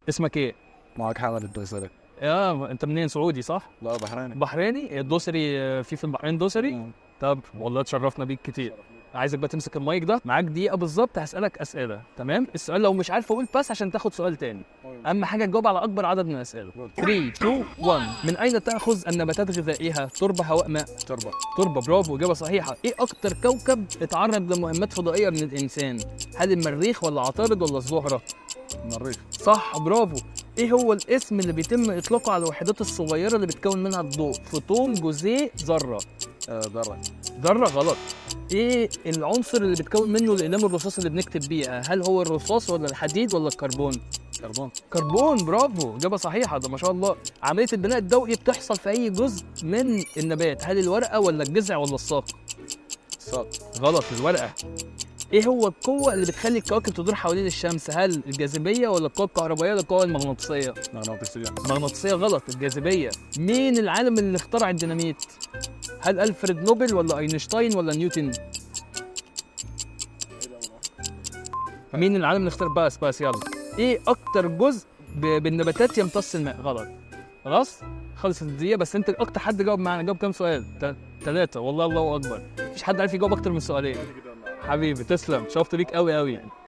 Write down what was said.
اسمك ايه؟ معك حامد الدوسري. انت منين؟ سعودي صح؟ لا بحريني. بحريني؟ الدوسري في البحرين دوسري؟ مم. طب والله اتشرفنا بيك كتير. عايزك بقى تمسك المايك ده، معاك دقيقة بالظبط هسألك أسئلة، تمام؟ السؤال لو مش عارف أقول بس عشان تاخد سؤال تاني. أهم حاجة تجاوب على أكبر عدد من الأسئلة. 3 2 1. من أين تأخذ النباتات غذائها؟ تربة، هواء، ماء؟ تربة. تربة، برافو، إجابة صحيحة. إيه أكتر كوكب اتعرض لمهمات فضائية من الإنسان؟ هل المريخ ولا عطارد ولا الزهرة؟ المريخ. صح، برافو. ايه هو الاسم اللي بيتم اطلاقه على الوحدات الصغيره اللي بتكون منها الضوء؟ فوتون، جزيء، ذره؟ ذرة. ذره غلط. ايه العنصر اللي بتكون منه الاقلام الرصاص اللي بنكتب بيها؟ هل هو الرصاص ولا الحديد ولا الكربون؟ كربون. كربون، برافو، اجابه صحيحه، ده ما شاء الله. عمليه البناء الضوئي بتحصل في اي جزء من النبات؟ هل الورقه ولا الجذع ولا الساق؟ الساق. غلط، الورقه. ايه هو القوه اللي بتخلي الكواكب تدور حوالين الشمس؟ هل الجاذبيه ولا القوه الكهربائيه ولا القوه المغناطيسيه؟ مغناطيسية. المغناطيسيه غلط، الجاذبيه. مين العالم اللي اخترع الديناميت؟ هل الفريد نوبل ولا اينشتاين ولا نيوتن؟ مين العالم اللي اخترع؟ بس يلا. ايه اكتر جزء بالنباتات يمتص الماء؟ غلط. خلاص خلصت الدقيقه، بس انت اكتر حد جاوب معانا. جاوب كام سؤال؟ 3. والله الله اكبر، مفيش حد عارف يجاوب اكتر من سؤالين. حبيبي تسلم، شرفت بيك قوي قوي.